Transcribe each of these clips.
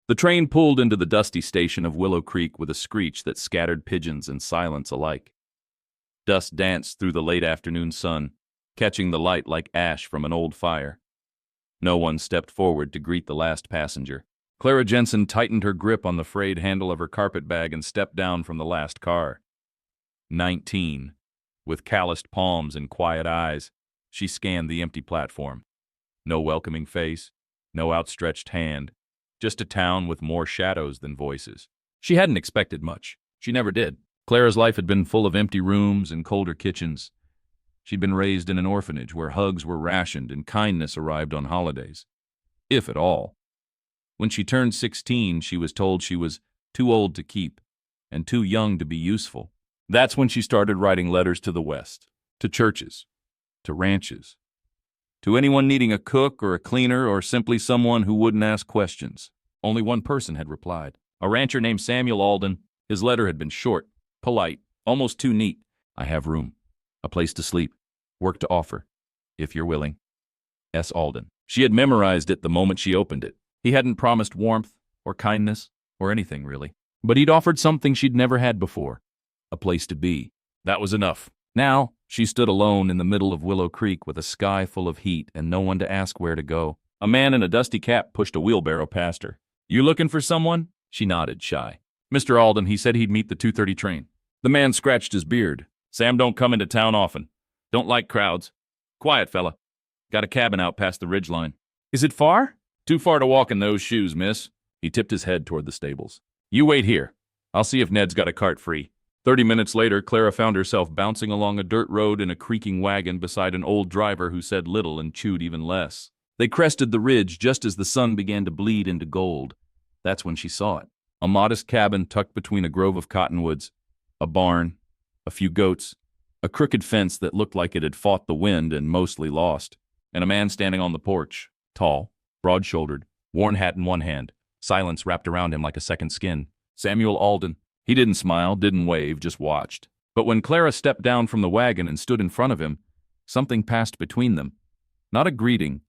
The train pulled into the dusty station of Willow Creek with a screech that scattered pigeons and silence alike. Dust danced through the late afternoon sun, catching the light like ash from an old fire. No one stepped forward to greet the last passenger. Clara Jensen tightened her grip on the frayed handle of her carpetbag and stepped down from the last car. 19. With calloused palms and quiet eyes, she scanned the empty platform. No welcoming face, no outstretched hand, just a town with more shadows than voices. She hadn't expected much. She never did. Clara's life had been full of empty rooms and colder kitchens. She'd been raised in an orphanage where hugs were rationed and kindness arrived on holidays, if at all. When she turned 16, she was told she was too old to keep and too young to be useful. That's when she started writing letters to the West, to churches, to ranches, to anyone needing a cook or a cleaner or simply someone who wouldn't ask questions. Only one person had replied, a rancher named Samuel Alden. His letter had been short, polite, almost too neat. I have room, a place to sleep, work to offer, if you're willing. S. Alden. She had memorized it the moment she opened it. He hadn't promised warmth or kindness or anything, really. But he'd offered something she'd never had before, a place to be. That was enough. Now, she stood alone in the middle of Willow Creek with a sky full of heat and no one to ask where to go. A man in a dusty cap pushed a wheelbarrow past her. You looking for someone? She nodded, shy. Mr. Alden, he said he'd meet the 2:30 train. The man scratched his beard. Sam don't come into town often. Don't like crowds. Quiet fella. Got a cabin out past the ridgeline. Is it far? Too far to walk in those shoes, miss. He tipped his head toward the stables. You wait here. I'll see if Ned's got a cart free. 30 minutes later, Clara found herself bouncing along a dirt road in a creaking wagon beside an old driver who said little and chewed even less. They crested the ridge just as the sun began to bleed into gold. That's when she saw it. A modest cabin tucked between a grove of cottonwoods, a barn, a few goats, a crooked fence that looked like it had fought the wind and mostly lost, and a man standing on the porch, tall, broad-shouldered, worn hat in one hand, silence wrapped around him like a second skin. Samuel Alden. He didn't smile, didn't wave, just watched. But when Clara stepped down from the wagon and stood in front of him, something passed between them. Not a greeting,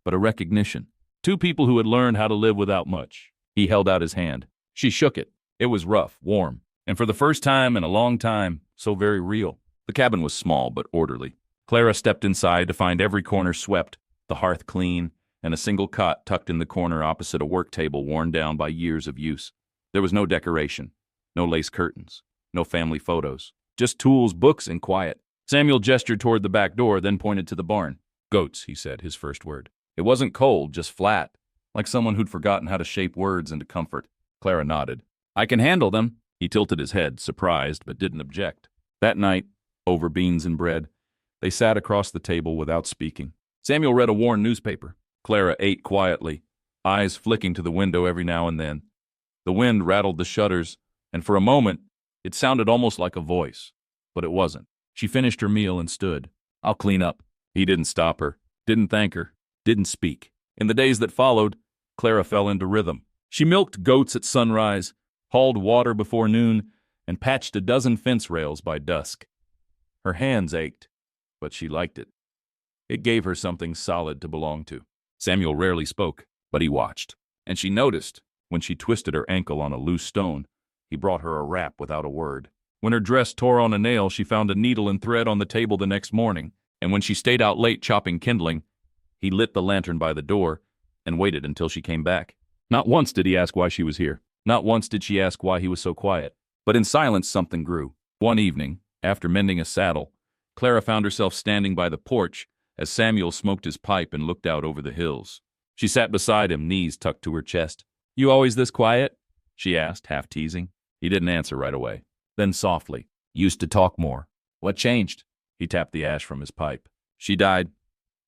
but a recognition. Two people who had learned how to live without much. He held out his hand. She shook it. It was rough, warm, and for the first time in a long time, so very real. The cabin was small but orderly. Clara stepped inside to find every corner swept, the hearth clean, and a single cot tucked in the corner opposite a work table worn down by years of use. There was no decoration. No lace curtains, no family photos, just tools, books, and quiet. Samuel gestured toward the back door, then pointed to the barn. Goats, he said, his first word. It wasn't cold, just flat, like someone who'd forgotten how to shape words into comfort. Clara nodded. I can handle them. He tilted his head, surprised, but didn't object. That night, over beans and bread, they sat across the table without speaking. Samuel read a worn newspaper. Clara ate quietly, eyes flicking to the window every now and then. The wind rattled the shutters, and for a moment, it sounded almost like a voice, but it wasn't. She finished her meal and stood. I'll clean up. He didn't stop her, didn't thank her, didn't speak. In the days that followed, Clara fell into rhythm. She milked goats at sunrise, hauled water before noon, and patched a dozen fence rails by dusk. Her hands ached, but she liked it. It gave her something solid to belong to. Samuel rarely spoke, but he watched, and she noticed, when she twisted her ankle on a loose stone, he brought her a wrap without a word. When her dress tore on a nail, she found a needle and thread on the table the next morning, and when she stayed out late chopping kindling, he lit the lantern by the door and waited until she came back. Not once did he ask why she was here. Not once did she ask why he was so quiet. But in silence something grew. One evening, after mending a saddle, Clara found herself standing by the porch as Samuel smoked his pipe and looked out over the hills. She sat beside him, knees tucked to her chest. You always this quiet? She asked, half teasing. He didn't answer right away. Then softly, used to talk more. What changed? He tapped the ash from his pipe. She died.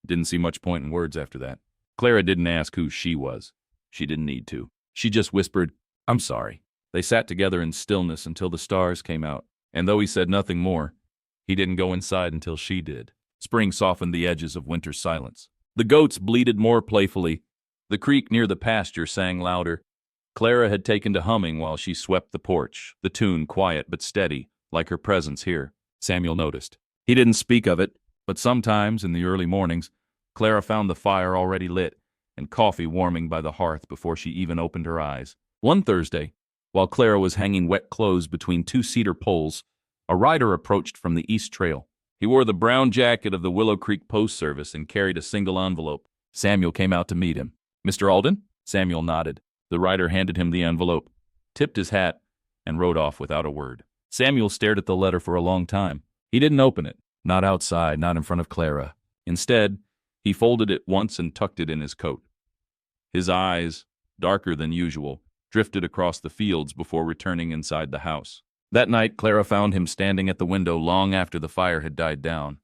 Didn't see much point in words after that. Clara didn't ask who she was. She didn't need to. She just whispered, I'm sorry. They sat together in stillness until the stars came out, and though he said nothing more, he didn't go inside until she did. Spring softened the edges of winter's silence. The goats bleated more playfully. The creek near the pasture sang louder. Clara had taken to humming while she swept the porch, the tune quiet but steady, like her presence here. Samuel noticed. He didn't speak of it, but sometimes, in the early mornings, Clara found the fire already lit, and coffee warming by the hearth before she even opened her eyes. One Thursday, while Clara was hanging wet clothes between two cedar poles, a rider approached from the East Trail. He wore the brown jacket of the Willow Creek Post Service and carried a single envelope. Samuel came out to meet him. "Mr. Alden?" Samuel nodded. The rider handed him the envelope, tipped his hat, and rode off without a word. Samuel stared at the letter for a long time. He didn't open it, not outside, not in front of Clara. Instead, he folded it once and tucked it in his coat. His eyes, darker than usual, drifted across the fields before returning inside the house. That night, Clara found him standing at the window long after the fire had died down.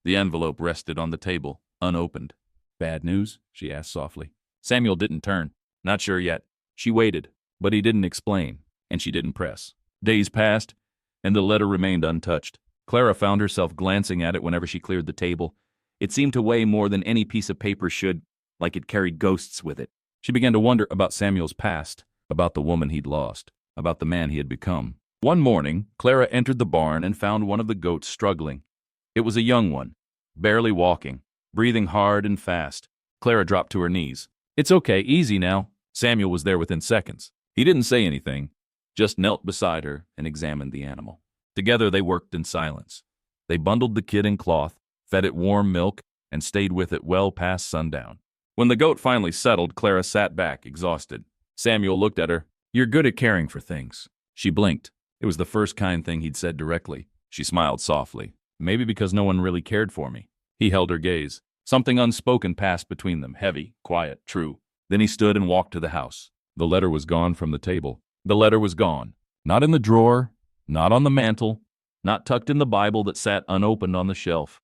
The envelope rested on the table, unopened. "Bad news?" she asked softly. Samuel didn't turn. Not sure yet. She waited, but he didn't explain, and she didn't press. Days passed, and the letter remained untouched. Clara found herself glancing at it whenever she cleared the table. It seemed to weigh more than any piece of paper should, like it carried ghosts with it. She began to wonder about Samuel's past, about the woman he'd lost, about the man he had become. One morning, Clara entered the barn and found one of the goats struggling. It was a young one, barely walking, breathing hard and fast. Clara dropped to her knees. "It's okay, easy now." Samuel was there within seconds. He didn't say anything, just knelt beside her and examined the animal. Together they worked in silence. They bundled the kid in cloth, fed it warm milk, and stayed with it well past sundown. When the goat finally settled, Clara sat back, exhausted. Samuel looked at her. "You're good at caring for things." She blinked. It was the first kind thing he'd said directly. She smiled softly. "Maybe because no one really cared for me." He held her gaze. Something unspoken passed between them, heavy, quiet, true. Then he stood and walked to the house. The letter was gone from the table. The letter was gone. Not in the drawer, not on the mantel, not tucked in the Bible that sat unopened on the shelf.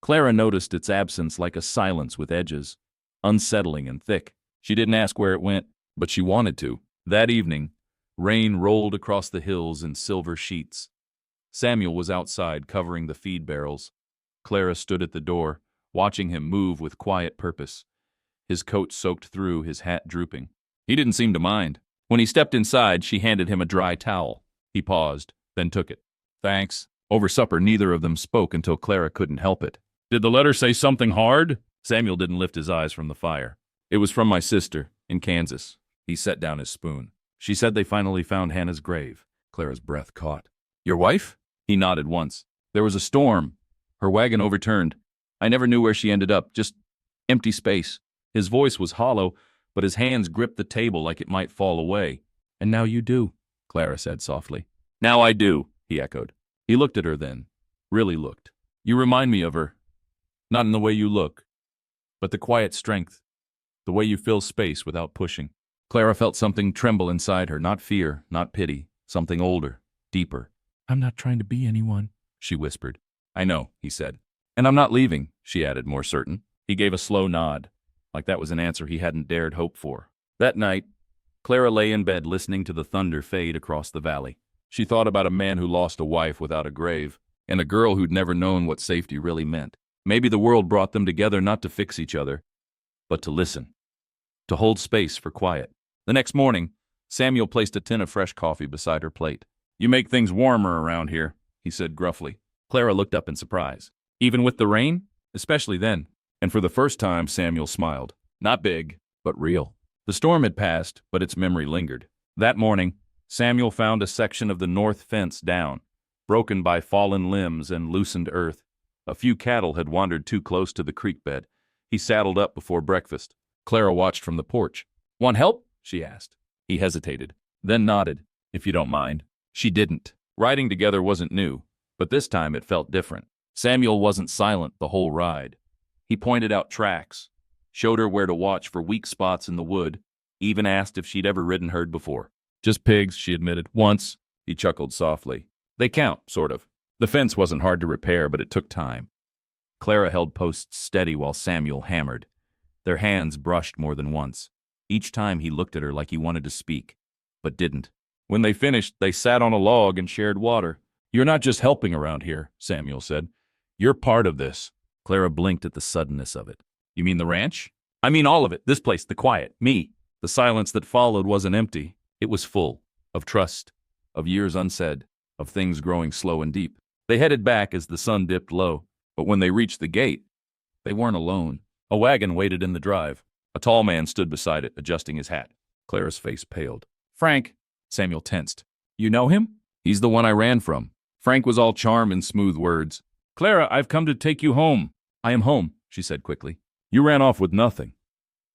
Clara noticed its absence like a silence with edges, unsettling and thick. She didn't ask where it went, but she wanted to. That evening, rain rolled across the hills in silver sheets. Samuel was outside covering the feed barrels. Clara stood at the door, watching him move with quiet purpose. His coat soaked through, his hat drooping. He didn't seem to mind. When he stepped inside, she handed him a dry towel. He paused, then took it. "Thanks." Over supper, neither of them spoke until Clara couldn't help it. "Did the letter say something hard?" Samuel didn't lift his eyes from the fire. "It was from my sister, in Kansas." He set down his spoon. "She said they finally found Hannah's grave." Clara's breath caught. "Your wife?" He nodded once. "There was a storm. Her wagon overturned. I never knew where she ended up, just empty space." His voice was hollow, but his hands gripped the table like it might fall away. "And now you do," Clara said softly. "Now I do," he echoed. He looked at her then. Really looked. "You remind me of her. Not in the way you look, but the quiet strength, the way you fill space without pushing." Clara felt something tremble inside her, not fear, not pity, something older, deeper. "I'm not trying to be anyone," she whispered. "I know," he said. "And I'm not leaving," she added, more certain. He gave a slow nod, like that was an answer he hadn't dared hope for. That night, Clara lay in bed listening to the thunder fade across the valley. She thought about a man who lost a wife without a grave, and a girl who'd never known what safety really meant. Maybe the world brought them together not to fix each other, but to listen, to hold space for quiet. The next morning, Samuel placed a tin of fresh coffee beside her plate. "You make things warmer around here," he said gruffly. Clara looked up in surprise. "Even with the rain?" "Especially then." And for the first time, Samuel smiled. Not big, but real. The storm had passed, but its memory lingered. That morning, Samuel found a section of the north fence down, broken by fallen limbs and loosened earth. A few cattle had wandered too close to the creek bed. He saddled up before breakfast. Clara watched from the porch. "Want help?" she asked. He hesitated, then nodded. "If you don't mind." She didn't. Riding together wasn't new, but this time it felt different. Samuel wasn't silent the whole ride. He pointed out tracks, showed her where to watch for weak spots in the wood, even asked if she'd ever ridden herd before. "Just pigs," she admitted. "Once." He chuckled softly. "They count, sort of." The fence wasn't hard to repair, but it took time. Clara held posts steady while Samuel hammered. Their hands brushed more than once. Each time he looked at her like he wanted to speak, but didn't. When they finished, they sat on a log and shared water. "You're not just helping around here," Samuel said. "You're part of this." Clara blinked at the suddenness of it. "You mean the ranch?" "I mean all of it. This place, the quiet, me." The silence that followed wasn't empty. It was full of trust, of years unsaid, of things growing slow and deep. They headed back as the sun dipped low, but when they reached the gate, they weren't alone. A wagon waited in the drive. A tall man stood beside it, adjusting his hat. Clara's face paled. "Frank." Samuel tensed. "You know him?" "He's the one I ran from." Frank was all charm and smooth words. "Clara, I've come to take you home." "I am home," she said quickly. "You ran off with nothing.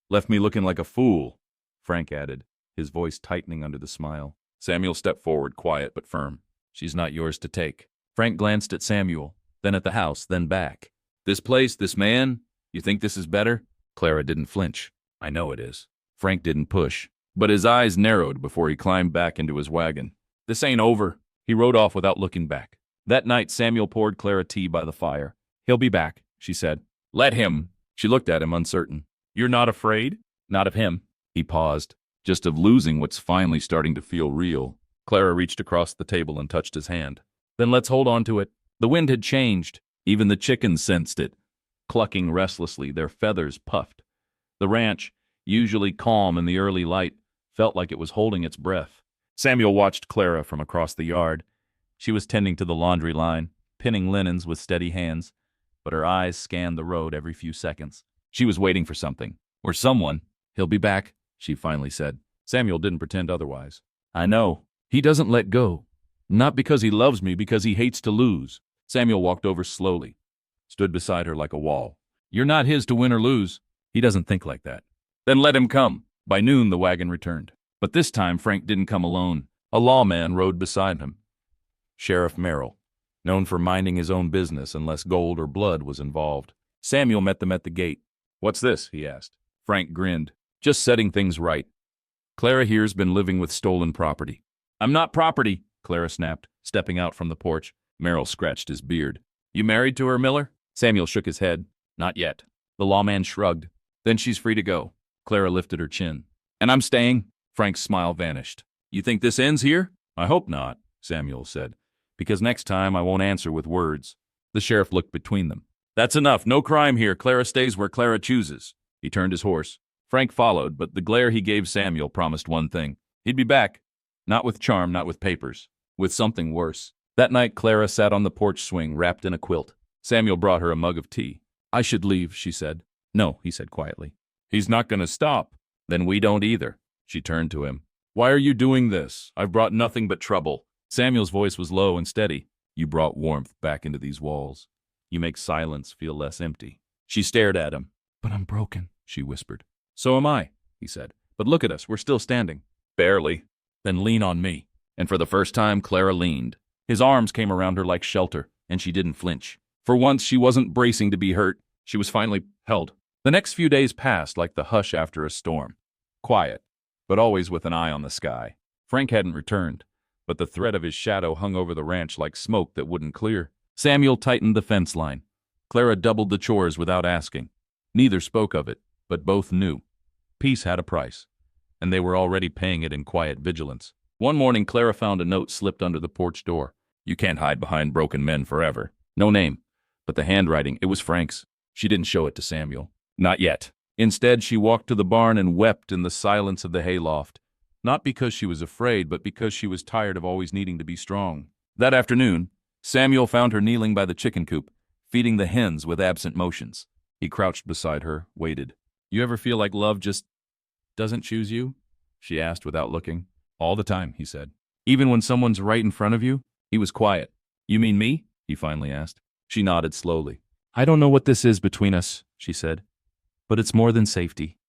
Left me looking like a fool," Frank added, his voice tightening under the smile. Samuel stepped forward, quiet but firm. "She's not yours to take." Frank glanced at Samuel, then at the house, then back. "This place, this man, you think this is better?" Clara didn't flinch. "I know it is." Frank didn't push, but his eyes narrowed before he climbed back into his wagon. "This ain't over." He rode off without looking back. That night, Samuel poured Clara tea by the fire. "He'll be back," she said. "Let him." She looked at him, uncertain. "You're not afraid?" "Not of him." He paused. "Just of losing what's finally starting to feel real." Clara reached across the table and touched his hand. "Then let's hold on to it." The wind had changed. Even the chickens sensed it. Clucking restlessly, their feathers puffed. The ranch, usually calm in the early light, felt like it was holding its breath. Samuel watched Clara from across the yard. She was tending to the laundry line, pinning linens with steady hands, but her eyes scanned the road every few seconds. She was waiting for something, or someone. "He'll be back," she finally said. Samuel didn't pretend otherwise. "I know. He doesn't let go. Not because he loves me, because he hates to lose." Samuel walked over slowly, stood beside her like a wall. "You're not his to win or lose." "He doesn't think like that." "Then let him come." By noon, the wagon returned. But this time, Frank didn't come alone. A lawman rode beside him. Sheriff Merrill, known for minding his own business unless gold or blood was involved. Samuel met them at the gate. "What's this?" he asked. Frank grinned. "Just setting things right. Clara here's been living with stolen property." "I'm not property," Clara snapped, stepping out from the porch. Merrill scratched his beard. "You married to her, Miller?" Samuel shook his head. "Not yet." The lawman shrugged. "Then she's free to go." Clara lifted her chin. "And I'm staying?" Frank's smile vanished. "You think this ends here?" "I hope not," Samuel said, "because next time I won't answer with words." The sheriff looked between them. "That's enough. No crime here. Clara stays where Clara chooses." He turned his horse. Frank followed, but the glare he gave Samuel promised one thing. He'd be back. Not with charm, not with papers. With something worse. That night, Clara sat on the porch swing, wrapped in a quilt. Samuel brought her a mug of tea. "I should leave," she said. "No," he said quietly. "He's not going to stop." "Then we don't either." She turned to him. "Why are you doing this? I've brought nothing but trouble." Samuel's voice was low and steady. "You brought warmth back into these walls. You make silence feel less empty." She stared at him. "But I'm broken," she whispered. "So am I," he said. "But look at us, we're still standing." "Barely." "Then lean on me." And for the first time, Clara leaned. His arms came around her like shelter, and she didn't flinch. For once, she wasn't bracing to be hurt. She was finally held. The next few days passed like the hush after a storm. Quiet, but always with an eye on the sky. Frank hadn't returned, but the threat of his shadow hung over the ranch like smoke that wouldn't clear. Samuel tightened the fence line. Clara doubled the chores without asking. Neither spoke of it, but both knew. Peace had a price, and they were already paying it in quiet vigilance. One morning, Clara found a note slipped under the porch door. "You can't hide behind broken men forever." No name, but the handwriting, it was Frank's. She didn't show it to Samuel. Not yet. Instead, she walked to the barn and wept in the silence of the hayloft. Not because she was afraid, but because she was tired of always needing to be strong. That afternoon, Samuel found her kneeling by the chicken coop, feeding the hens with absent motions. He crouched beside her, waited. "You ever feel like love just doesn't choose you?" she asked without looking. "All the time," he said. "Even when someone's right in front of you?" He was quiet. "You mean me?" he finally asked. She nodded slowly. "I don't know what this is between us," she said, "but it's more than safety.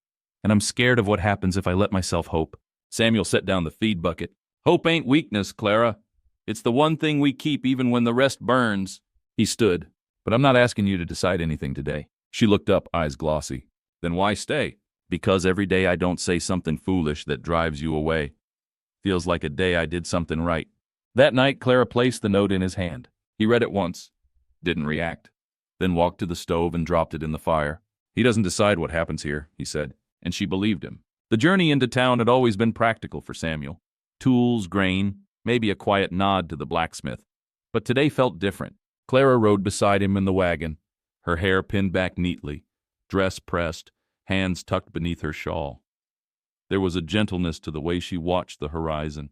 And I'm scared of what happens if I let myself hope." Samuel set down the feed bucket. "Hope ain't weakness, Clara. It's the one thing we keep even when the rest burns." He stood. "But I'm not asking you to decide anything today." She looked up, eyes glossy. "Then why stay?" "Because every day I don't say something foolish that drives you away. Feels like a day I did something right." That night, Clara placed the note in his hand. He read it once, didn't react, then walked to the stove and dropped it in the fire. "He doesn't decide what happens here," he said, and she believed him. The journey into town had always been practical for Samuel. Tools, grain, maybe a quiet nod to the blacksmith. But today felt different. Clara rode beside him in the wagon, her hair pinned back neatly, dress pressed, hands tucked beneath her shawl. There was a gentleness to the way she watched the horizon,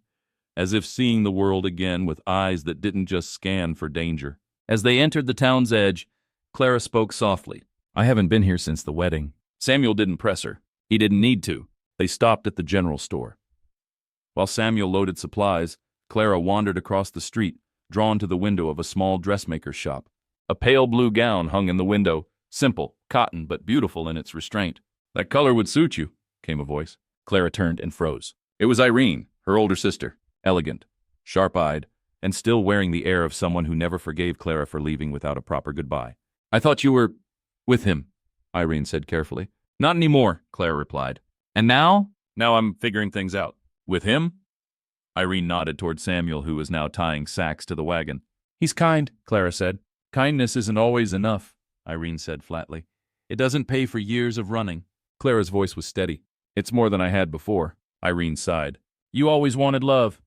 as if seeing the world again with eyes that didn't just scan for danger. As they entered the town's edge, Clara spoke softly. I haven't been here since the wedding. Samuel didn't press her. He didn't need to. They stopped at the general store. While Samuel loaded supplies, Clara wandered across the street, drawn to the window of a small dressmaker's shop. A pale blue gown hung in the window, simple, cotton, but beautiful in its restraint. That color would suit you, came a voice. Clara turned and froze. It was Irene, her older sister, elegant, sharp-eyed, and still wearing the air of someone who never forgave Clara for leaving without a proper goodbye. I thought you were with him, Irene said carefully. Not anymore, Clara replied. And now? Now I'm figuring things out. With him? Irene nodded toward Samuel, who was now tying sacks to the wagon. He's kind, Clara said. Kindness isn't always enough, Irene said flatly. It doesn't pay for years of running. Clara's voice was steady. It's more than I had before, Irene sighed. You always wanted love.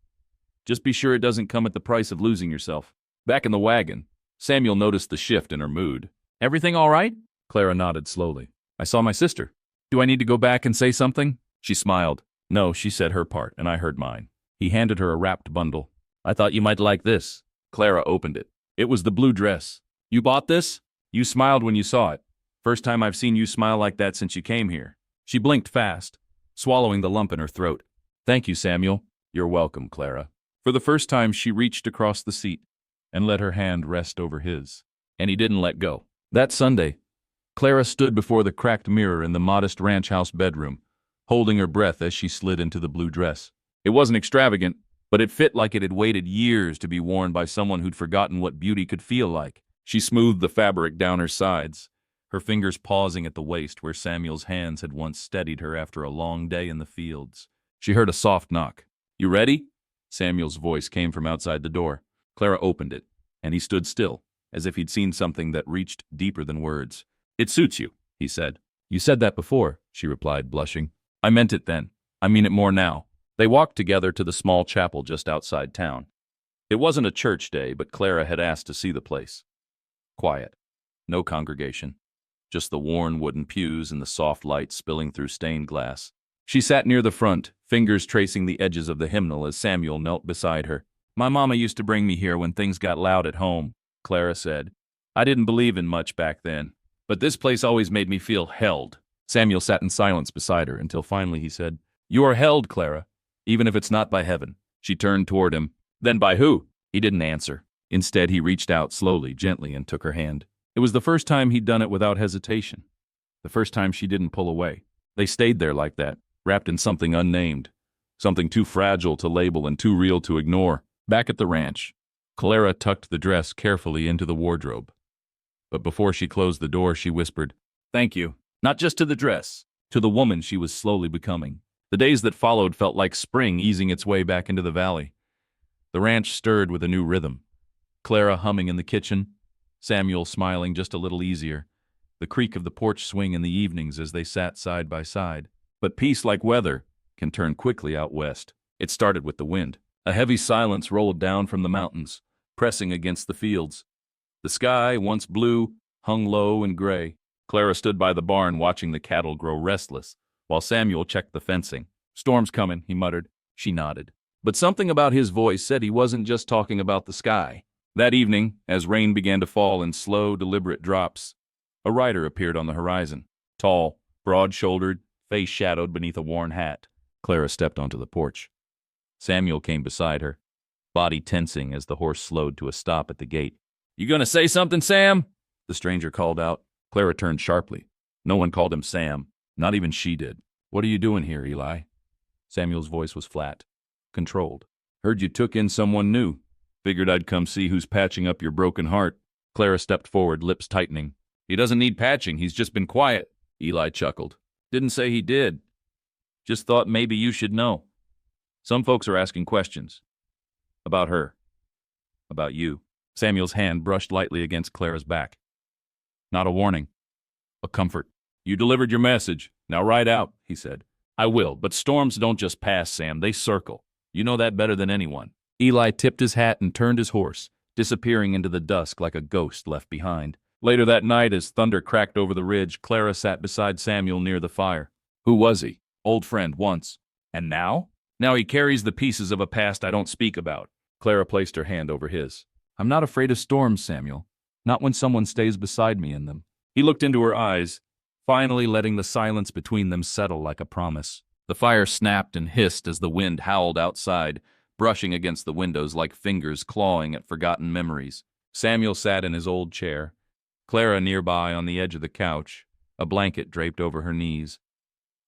Just be sure it doesn't come at the price of losing yourself. Back in the wagon, Samuel noticed the shift in her mood. Everything all right? Clara nodded slowly. I saw my sister. Do I need to go back and say something? She smiled. No, she said her part, and I heard mine. He handed her a wrapped bundle. I thought you might like this. Clara opened it. It was the blue dress. You bought this? You smiled when you saw it. First time I've seen you smile like that since you came here. She blinked fast, swallowing the lump in her throat. Thank you, Samuel. You're welcome, Clara. For the first time, she reached across the seat and let her hand rest over his. And he didn't let go. That Sunday, Clara stood before the cracked mirror in the modest ranch house bedroom, holding her breath as she slid into the blue dress. It wasn't extravagant, but it fit like it had waited years to be worn by someone who'd forgotten what beauty could feel like. She smoothed the fabric down her sides, her fingers pausing at the waist where Samuel's hands had once steadied her after a long day in the fields. She heard a soft knock. You ready? Samuel's voice came from outside the door. Clara opened it, and he stood still, as if he'd seen something that reached deeper than words. It suits you, he said. You said that before, she replied, blushing. I meant it then. I mean it more now. They walked together to the small chapel just outside town. It wasn't a church day, but Clara had asked to see the place. Quiet. No congregation. Just the worn wooden pews and the soft light spilling through stained glass. She sat near the front, fingers tracing the edges of the hymnal as Samuel knelt beside her. My mama used to bring me here when things got loud at home, Clara said. I didn't believe in much back then, but this place always made me feel held. Samuel sat in silence beside her until finally he said, You are held, Clara, even if it's not by heaven. She turned toward him. Then by who? He didn't answer. Instead, he reached out slowly, gently, and took her hand. It was the first time he'd done it without hesitation. The first time she didn't pull away. They stayed there like that, wrapped in something unnamed, something too fragile to label and too real to ignore. Back at the ranch, Clara tucked the dress carefully into the wardrobe. But before she closed the door, she whispered, Thank you. Not just to the dress, to the woman she was slowly becoming. The days that followed felt like spring easing its way back into the valley. The ranch stirred with a new rhythm. Clara humming in the kitchen, Samuel smiling just a little easier, the creak of the porch swing in the evenings as they sat side by side. But peace, like weather, can turn quickly out west. It started with the wind. A heavy silence rolled down from the mountains, pressing against the fields. The sky, once blue, hung low and gray. Clara stood by the barn watching the cattle grow restless, while Samuel checked the fencing. Storm's coming, he muttered. She nodded. But something about his voice said he wasn't just talking about the sky. That evening, as rain began to fall in slow, deliberate drops, a rider appeared on the horizon. Tall, broad-shouldered, face shadowed beneath a worn hat. Clara stepped onto the porch. Samuel came beside her, body tensing as the horse slowed to a stop at the gate. You gonna say something, Sam? The stranger called out. Clara turned sharply. No one called him Sam. Not even she did. What are you doing here, Eli? Samuel's voice was flat, controlled. Heard you took in someone new. Figured I'd come see who's patching up your broken heart. Clara stepped forward, lips tightening. He doesn't need patching, he's just been quiet. Eli chuckled. Didn't say he did. Just thought maybe you should know. Some folks are asking questions. About her. About you. Samuel's hand brushed lightly against Clara's back. Not a warning. A comfort. You delivered your message. Now ride out, he said. I will, but storms don't just pass, Sam. They circle. You know that better than anyone. Eli tipped his hat and turned his horse, disappearing into the dusk like a ghost left behind. Later that night, as thunder cracked over the ridge, Clara sat beside Samuel near the fire. Who was he? Old friend once. And now? Now he carries the pieces of a past I don't speak about. Clara placed her hand over his. I'm not afraid of storms, Samuel. Not when someone stays beside me in them. He looked into her eyes, finally letting the silence between them settle like a promise. The fire snapped and hissed as the wind howled outside, brushing against the windows like fingers clawing at forgotten memories. Samuel sat in his old chair, Clara nearby on the edge of the couch, a blanket draped over her knees.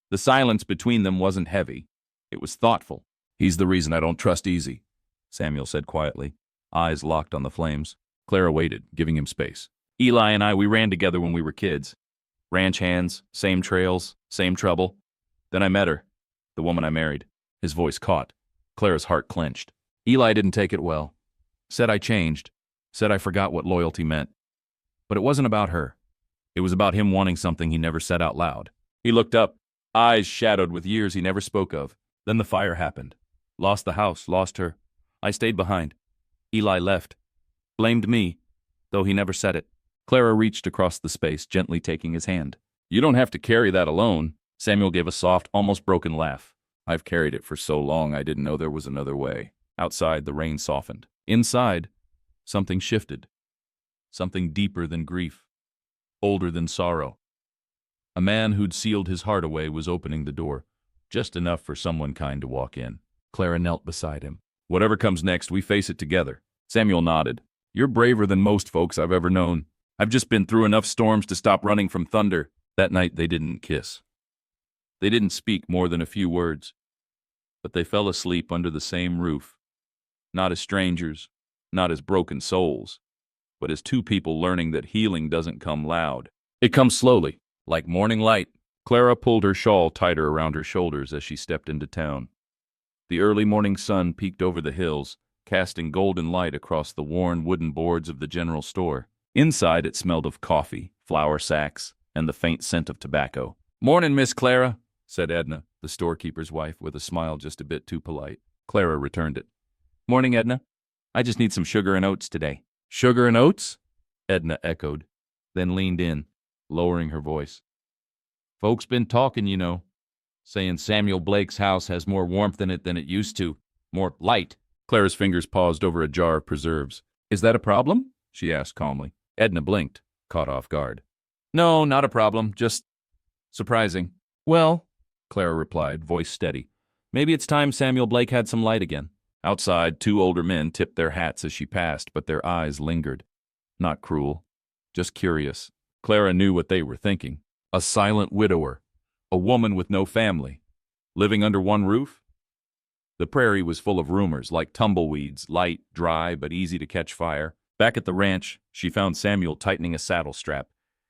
The silence between them wasn't heavy. It was thoughtful. "He's the reason I don't trust Easy," Samuel said quietly, eyes locked on the flames. Clara waited, giving him space. "Eli and I, we ran together when we were kids. Ranch hands, same trails, same trouble. Then I met her, the woman I married." His voice caught. Clara's heart clenched. Eli didn't take it well. Said I changed. Said I forgot what loyalty meant. But it wasn't about her. It was about him wanting something he never said out loud. He looked up, eyes shadowed with years he never spoke of. Then the fire happened. Lost the house, lost her. I stayed behind. Eli left. Blamed me, though he never said it. Clara reached across the space, gently taking his hand. "You don't have to carry that alone." Samuel gave a soft, almost broken laugh. "I've carried it for so long I didn't know there was another way." Outside, the rain softened. Inside, something shifted. Something deeper than grief. Older than sorrow. A man who'd sealed his heart away was opening the door, just enough for someone kind to walk in. Clara knelt beside him. "Whatever comes next, we face it together." Samuel nodded. "You're braver than most folks I've ever known. I've just been through enough storms to stop running from thunder." That night they didn't kiss. They didn't speak more than a few words. But they fell asleep under the same roof. Not as strangers, not as broken souls, but as two people learning that healing doesn't come loud. It comes slowly, like morning light. Clara pulled her shawl tighter around her shoulders as she stepped into town. The early morning sun peeked over the hills, casting golden light across the worn wooden boards of the general store. Inside it smelled of coffee, flour sacks, and the faint scent of tobacco. "Morning, Miss Clara," said Edna, the storekeeper's wife, with a smile just a bit too polite. Clara returned it. "Morning, Edna. I just need some sugar and oats today." "Sugar and oats?" Edna echoed, then leaned in, lowering her voice. "Folks been talking, you know, saying Samuel Blake's house has more warmth in it than it used to, more light." Clara's fingers paused over a jar of preserves. "Is that a problem?" she asked calmly. Edna blinked, caught off guard. "No, not a problem, just surprising." "Well," Clara replied, voice steady, "maybe it's time Samuel Blake had some light again." Outside, two older men tipped their hats as she passed, but their eyes lingered. Not cruel, just curious. Clara knew what they were thinking. A silent widower, a woman with no family, living under one roof? The prairie was full of rumors, like tumbleweeds, light, dry, but easy to catch fire. Back at the ranch, she found Samuel tightening a saddle strap.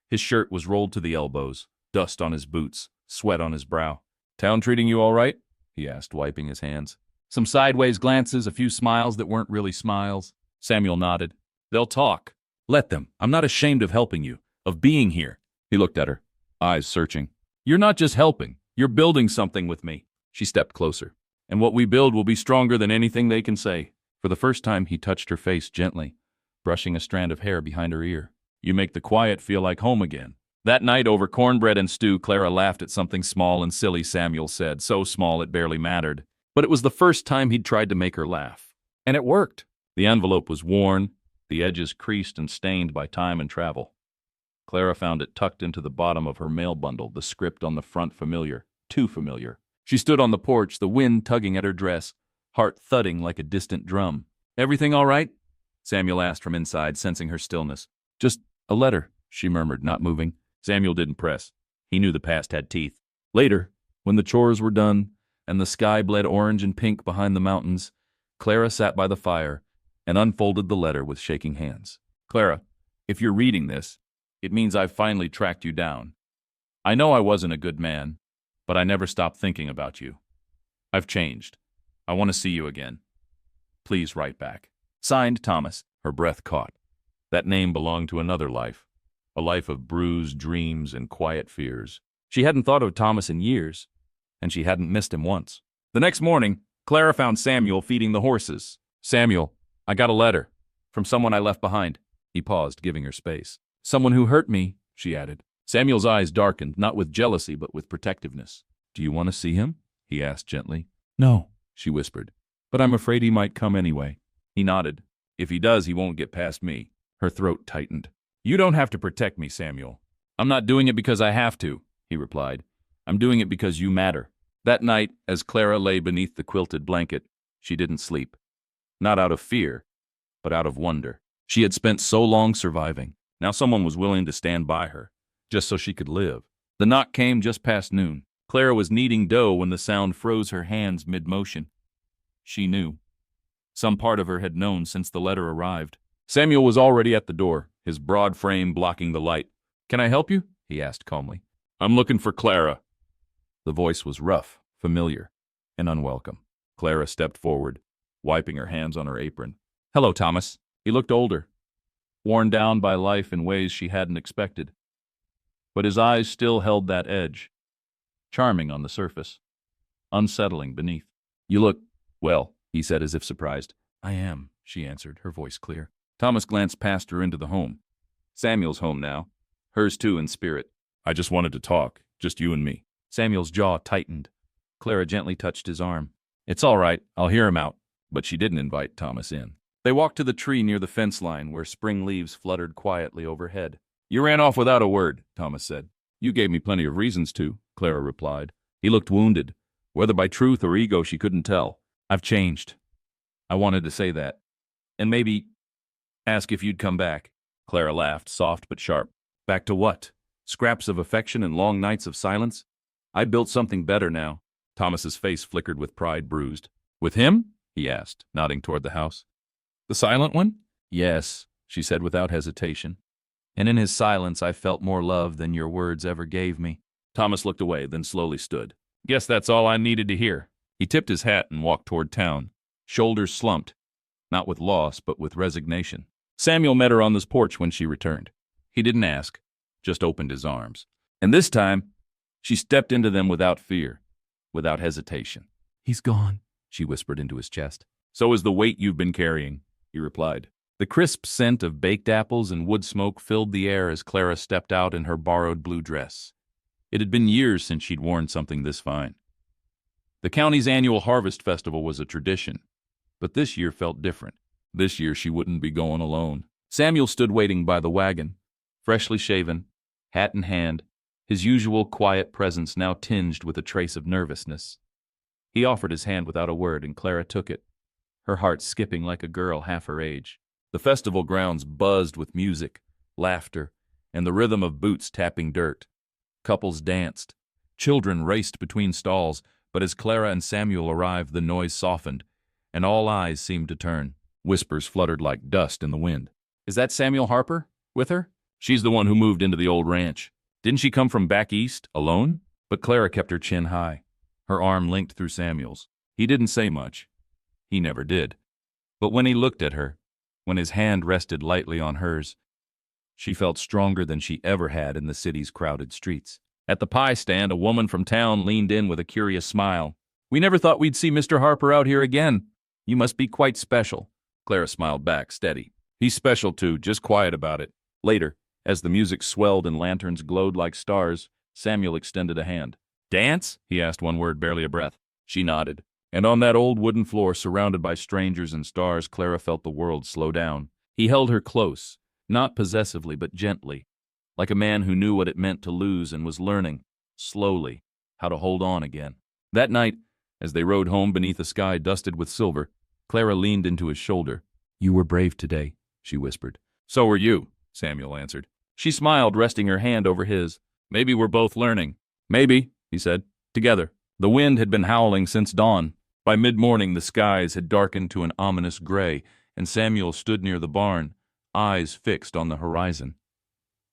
His shirt was rolled to the elbows, dust on his boots, sweat on his brow. "Town treating you all right?" he asked, wiping his hands. Some sideways glances, a few smiles that weren't really smiles. Samuel nodded. "They'll talk. Let them. I'm not ashamed of helping you, of being here." He looked at her, eyes searching. "You're not just helping. You're building something with me." She stepped closer. "And what we build will be stronger than anything they can say." For the first time, he touched her face gently, brushing a strand of hair behind her ear. "You make the quiet feel like home again." That night over cornbread and stew, Clara laughed at something small and silly Samuel said, so small it barely mattered. But it was the first time he'd tried to make her laugh. And it worked. The envelope was worn, the edges creased and stained by time and travel. Clara found it tucked into the bottom of her mail bundle, the script on the front familiar, too familiar. She stood on the porch, the wind tugging at her dress, heart thudding like a distant drum. "Everything all right?" Samuel asked from inside, sensing her stillness. "Just a letter," she murmured, not moving. Samuel didn't press. He knew the past had teeth. Later, when the chores were done, and the sky bled orange and pink behind the mountains, Clara sat by the fire and unfolded the letter with shaking hands. "Clara, if you're reading this, it means I've finally tracked you down. I know I wasn't a good man, but I never stopped thinking about you. I've changed. I want to see you again. Please write back." Signed, Thomas. Her breath caught. That name belonged to another life, a life of bruised dreams and quiet fears. She hadn't thought of Thomas in years, and she hadn't missed him once. The next morning, Clara found Samuel feeding the horses. "Samuel, I got a letter from someone I left behind." He paused, giving her space. "Someone who hurt me," she added. Samuel's eyes darkened, not with jealousy, but with protectiveness. "Do you want to see him?" he asked gently. "No," she whispered, "but I'm afraid he might come anyway." He nodded. "If he does, he won't get past me." Her throat tightened. "You don't have to protect me, Samuel. I'm not doing it because I have to, he replied. I'm doing it because you matter. That night, as Clara lay beneath the quilted blanket, she didn't sleep. Not out of fear, but out of wonder. She had spent so long surviving. Now someone was willing to stand by her, just so she could live. The knock came just past noon. Clara was kneading dough when the sound froze her hands mid-motion. She knew. Some part of her had known since the letter arrived. Samuel was already at the door, his broad frame blocking the light. "Can I help you?" he asked calmly. "I'm looking for Clara." The voice was rough, familiar, and unwelcome. Clara stepped forward, wiping her hands on her apron. "Hello, Thomas." He looked older, worn down by life in ways she hadn't expected. But his eyes still held that edge, charming on the surface, unsettling beneath. "You look, well," he said as if surprised. "I am," she answered, her voice clear. Thomas glanced past her into the home. Samuel's home now, hers too in spirit. "I just wanted to talk, just you and me." Samuel's jaw tightened. Clara gently touched his arm. "It's all right, I'll hear him out." But she didn't invite Thomas in. They walked to the tree near the fence line where spring leaves fluttered quietly overhead. "You ran off without a word," Thomas said. "You gave me plenty of reasons to," Clara replied. He looked wounded. Whether by truth or ego, she couldn't tell. "I've changed. I wanted to say that. And maybe ask if you'd come back." Clara laughed, soft but sharp. "Back to what? Scraps of affection and long nights of silence? I built something better now." Thomas's face flickered with pride bruised. "With him?" he asked, nodding toward the house. "The silent one?" "Yes," she said without hesitation. "And in his silence I felt more love than your words ever gave me." Thomas looked away, then slowly stood. "Guess that's all I needed to hear." He tipped his hat and walked toward town, shoulders slumped, not with loss but with resignation. Samuel met her on the porch when she returned. He didn't ask, just opened his arms. And this time, she stepped into them without fear, without hesitation. "He's gone," she whispered into his chest. "So is the weight you've been carrying," he replied. The crisp scent of baked apples and wood smoke filled the air as Clara stepped out in her borrowed blue dress. It had been years since she'd worn something this fine. The county's annual harvest festival was a tradition, but this year felt different. This year she wouldn't be going alone. Samuel stood waiting by the wagon, freshly shaven, hat in hand, his usual quiet presence now tinged with a trace of nervousness. He offered his hand without a word, and Clara took it, her heart skipping like a girl half her age. The festival grounds buzzed with music, laughter, and the rhythm of boots tapping dirt. Couples danced. Children raced between stalls, but as Clara and Samuel arrived, the noise softened, and all eyes seemed to turn. Whispers fluttered like dust in the wind. "Is that Samuel Harper with her?" "She's the one who moved into the old ranch. Didn't she come from back east, alone?" But Clara kept her chin high, her arm linked through Samuel's. He didn't say much. He never did. But when he looked at her, when his hand rested lightly on hers, she felt stronger than she ever had in the city's crowded streets. At the pie stand, a woman from town leaned in with a curious smile. "We never thought we'd see Mr. Harper out here again. You must be quite special." Clara smiled back, steady. "He's special too, just quiet about it." Later, as the music swelled and lanterns glowed like stars, Samuel extended a hand. "Dance?" he asked, one word, barely a breath. She nodded. And on that old wooden floor, surrounded by strangers and stars, Clara felt the world slow down. He held her close, not possessively but gently, like a man who knew what it meant to lose and was learning, slowly, how to hold on again. That night, as they rode home beneath a sky dusted with silver, Clara leaned into his shoulder. "You were brave today," she whispered. "So were you," Samuel answered. She smiled, resting her hand over his. "Maybe we're both learning." "Maybe," he said. "Together." The wind had been howling since dawn. By mid-morning, the skies had darkened to an ominous gray, and Samuel stood near the barn, eyes fixed on the horizon.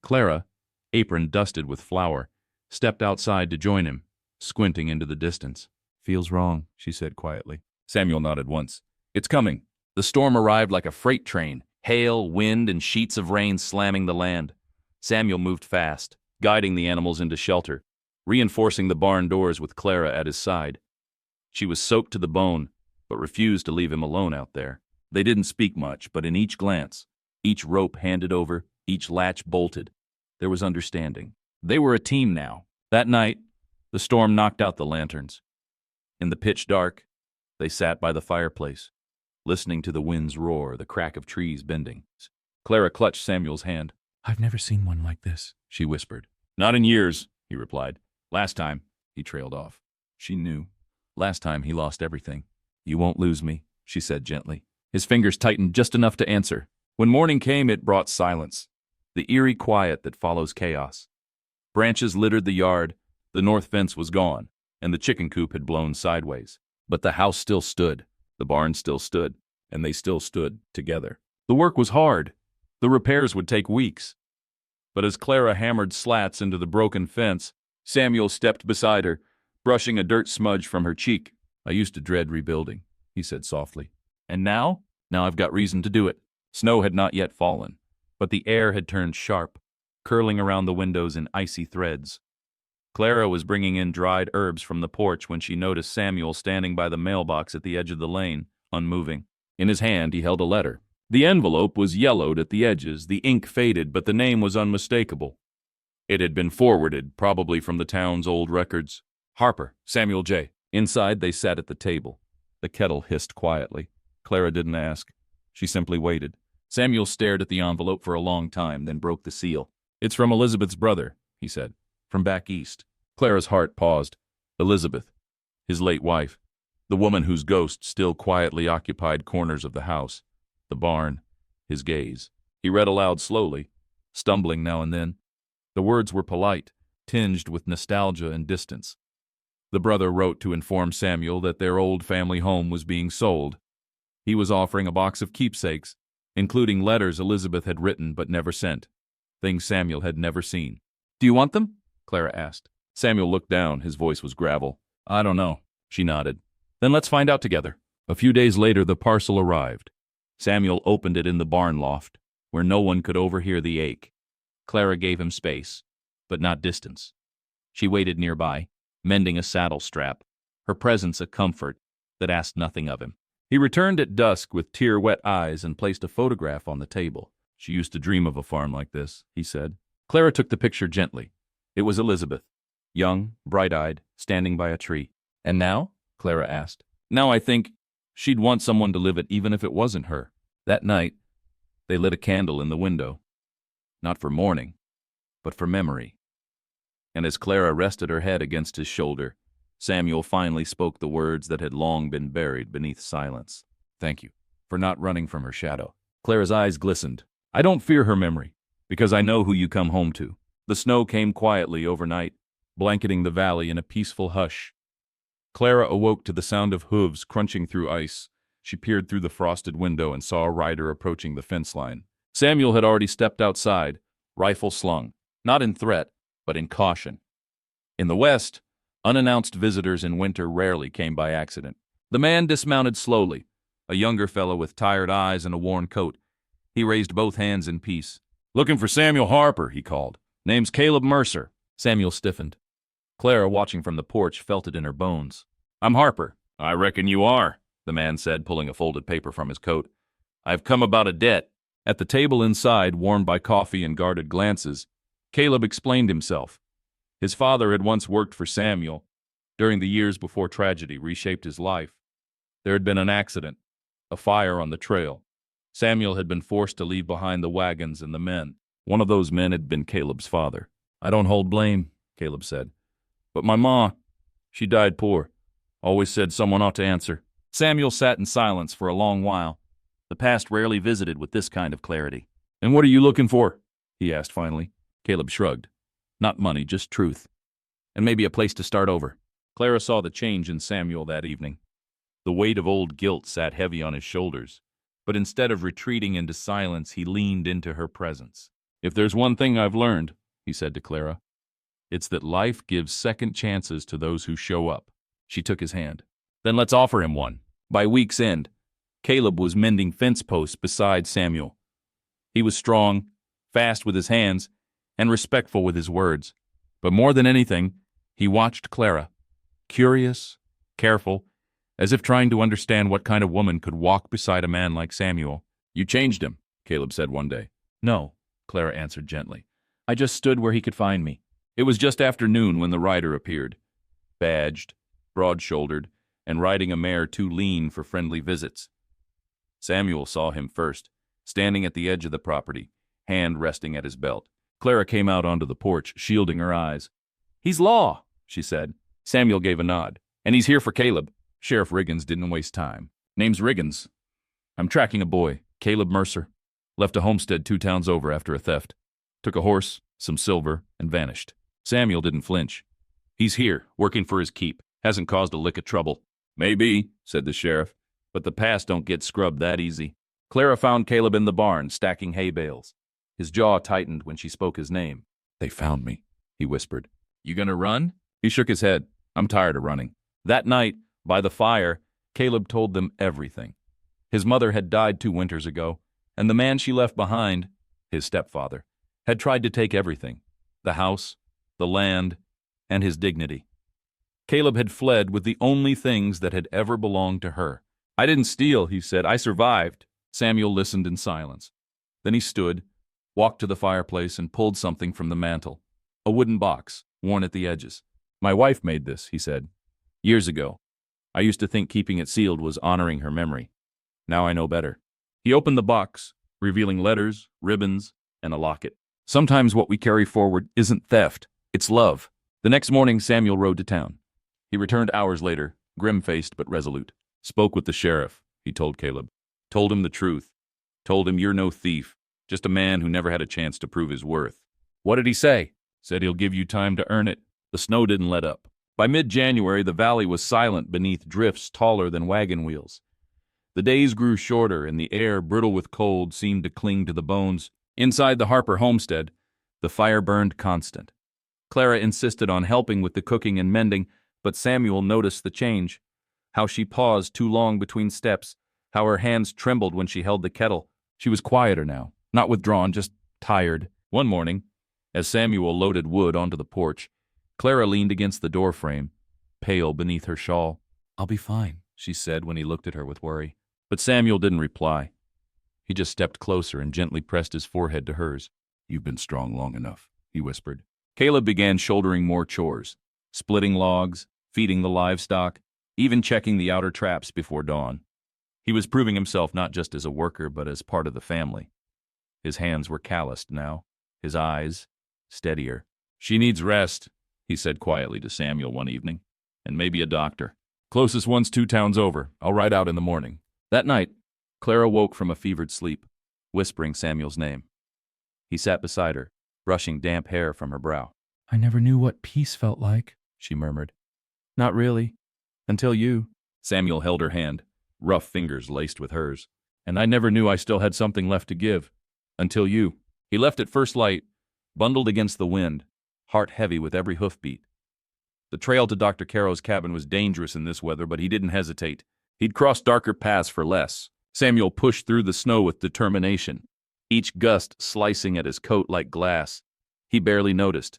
Clara, apron dusted with flour, stepped outside to join him, squinting into the distance. "Feels wrong," she said quietly. Samuel nodded once. "It's coming." The storm arrived like a freight train, hail, wind, and sheets of rain slamming the land. Samuel moved fast, guiding the animals into shelter, reinforcing the barn doors with Clara at his side. She was soaked to the bone, but refused to leave him alone out there. They didn't speak much, but in each glance, each rope handed over, each latch bolted, there was understanding. They were a team now. That night, the storm knocked out the lanterns. In the pitch dark, they sat by the fireplace, listening to the wind's roar, the crack of trees bending. Clara clutched Samuel's hand. "I've never seen one like this," she whispered. Not in years, he replied. Last time, he trailed off. She knew. Last time he lost everything. You won't lose me, she said gently. His fingers tightened just enough to answer. When morning came, it brought silence, the eerie quiet that follows chaos. Branches littered the yard, the north fence was gone, and the chicken coop had blown sideways. But the house still stood, the barn still stood, and they still stood together. The work was hard. The repairs would take weeks. But as Clara hammered slats into the broken fence, Samuel stepped beside her, brushing a dirt smudge from her cheek. I used to dread rebuilding, he said softly. And now? Now I've got reason to do it. Snow had not yet fallen, but the air had turned sharp, curling around the windows in icy threads. Clara was bringing in dried herbs from the porch when she noticed Samuel standing by the mailbox at the edge of the lane, unmoving. In his hand, he held a letter. The envelope was yellowed at the edges, the ink faded, but the name was unmistakable. It had been forwarded, probably from the town's old records. Harper, Samuel J. Inside, they sat at the table. The kettle hissed quietly. Clara didn't ask. She simply waited. Samuel stared at the envelope for a long time, then broke the seal. It's from Elizabeth's brother, he said. From back east. Clara's heart paused. Elizabeth, his late wife, the woman whose ghost still quietly occupied corners of the house, the barn, his gaze. He read aloud slowly, stumbling now and then. The words were polite, tinged with nostalgia and distance. The brother wrote to inform Samuel that their old family home was being sold. He was offering a box of keepsakes, including letters Elizabeth had written but never sent, things Samuel had never seen. Do you want them? Clara asked. Samuel looked down. His voice was gravel. I don't know, she nodded. Then let's find out together. A few days later, the parcel arrived. Samuel opened it in the barn loft, where no one could overhear the ache. Clara gave him space, but not distance. She waited nearby, mending a saddle strap, her presence a comfort that asked nothing of him. He returned at dusk with tear-wet eyes and placed a photograph on the table. She used to dream of a farm like this, he said. Clara took the picture gently. It was Elizabeth, young, bright-eyed, standing by a tree. And now? Clara asked. Now I think she'd want someone to live it even if it wasn't her. That night, they lit a candle in the window. Not for mourning, but for memory. And as Clara rested her head against his shoulder, Samuel finally spoke the words that had long been buried beneath silence. Thank you for not running from her shadow. Clara's eyes glistened. I don't fear her memory, because I know who you come home to. The snow came quietly overnight, blanketing the valley in a peaceful hush. Clara awoke to the sound of hooves crunching through ice. She peered through the frosted window and saw a rider approaching the fence line. Samuel had already stepped outside, rifle slung, not in threat, but in caution. In the west, unannounced visitors in winter rarely came by accident. The man dismounted slowly, a younger fellow with tired eyes and a worn coat. He raised both hands in peace. Looking for Samuel Harper, he called. Name's Caleb Mercer. Samuel stiffened. Clara, watching from the porch, felt it in her bones. I'm Harper. I reckon you are, the man said, pulling a folded paper from his coat. I've come about a debt. At the table inside, warmed by coffee and guarded glances, Caleb explained himself. His father had once worked for Samuel, during the years before tragedy reshaped his life. There had been an accident, a fire on the trail. Samuel had been forced to leave behind the wagons and the men. One of those men had been Caleb's father. I don't hold blame, Caleb said. But my ma, she died poor. Always said someone ought to answer. Samuel sat in silence for a long while. The past rarely visited with this kind of clarity. And what are you looking for? He asked finally. Caleb shrugged. Not money, just truth. And maybe a place to start over. Clara saw the change in Samuel that evening. The weight of old guilt sat heavy on his shoulders. But instead of retreating into silence, he leaned into her presence. If there's one thing I've learned, he said to Clara, it's that life gives second chances to those who show up. She took his hand. Then let's offer him one. By week's end, Caleb was mending fence posts beside Samuel. He was strong, fast with his hands, and respectful with his words. But more than anything, he watched Clara, curious, careful, as if trying to understand what kind of woman could walk beside a man like Samuel. You changed him, Caleb said one day. No, Clara answered gently. I just stood where he could find me. It was just after noon when the rider appeared, badged, broad-shouldered, and riding a mare too lean for friendly visits. Samuel saw him first, standing at the edge of the property, hand resting at his belt. Clara came out onto the porch, shielding her eyes. "He's Law," she said. Samuel gave a nod. "And he's here for Caleb." Sheriff Riggins didn't waste time. "Name's Riggins. I'm tracking a boy, Caleb Mercer. Left a homestead 2 towns over after a theft. Took a horse, some silver, and vanished." Samuel didn't flinch. "He's here, working for his keep. Hasn't caused a lick of trouble." "Maybe," said the sheriff, "but the past don't get scrubbed that easy." Clara found Caleb in the barn, stacking hay bales. His jaw tightened when she spoke his name. "They found me," he whispered. "You gonna run?" He shook his head. "I'm tired of running." That night, by the fire, Caleb told them everything. His mother had died 2 winters ago, and the man she left behind, his stepfather, had tried to take everything: the house, the land, and his dignity. Caleb had fled with the only things that had ever belonged to her. "I didn't steal," he said. "I survived." Samuel listened in silence. Then he stood, walked to the fireplace, and pulled something from the mantel. A wooden box, worn at the edges. "My wife made this," he said. "Years ago. I used to think keeping it sealed was honoring her memory. Now I know better." He opened the box, revealing letters, ribbons, and a locket. "Sometimes what we carry forward isn't theft, it's love." The next morning, Samuel rode to town. He returned hours later, grim-faced but resolute. "Spoke with the sheriff," he told Caleb. "Told him the truth. Told him you're no thief, just a man who never had a chance to prove his worth." "What did he say?" "Said he'll give you time to earn it." The snow didn't let up. By mid-January, the valley was silent beneath drifts taller than wagon wheels. The days grew shorter, and the air, brittle with cold, seemed to cling to the bones. Inside the Harper homestead, the fire burned constant. Clara insisted on helping with the cooking and mending, but Samuel noticed the change. How she paused too long between steps, how her hands trembled when she held the kettle. She was quieter now, not withdrawn, just tired. One morning, as Samuel loaded wood onto the porch, Clara leaned against the doorframe, pale beneath her shawl. "I'll be fine," she said when he looked at her with worry. But Samuel didn't reply. He just stepped closer and gently pressed his forehead to hers. "You've been strong long enough," he whispered. Caleb began shouldering more chores, splitting logs, feeding the livestock, even checking the outer traps before dawn. He was proving himself not just as a worker, but as part of the family. His hands were calloused now, his eyes steadier. "She needs rest," he said quietly to Samuel one evening, "and maybe a doctor. Closest one's 2 towns over. I'll ride out in the morning." That night, Clara woke from a fevered sleep, whispering Samuel's name. He sat beside her, brushing damp hair from her brow. "I never knew what peace felt like," she murmured. "Not really. Until you." Samuel held her hand, rough fingers laced with hers. "And I never knew I still had something left to give. Until you." He left at first light, bundled against the wind, heart heavy with every hoofbeat. The trail to Dr. Caro's cabin was dangerous in this weather, but he didn't hesitate. He'd crossed darker paths for less. Samuel pushed through the snow with determination, each gust slicing at his coat like glass. He barely noticed.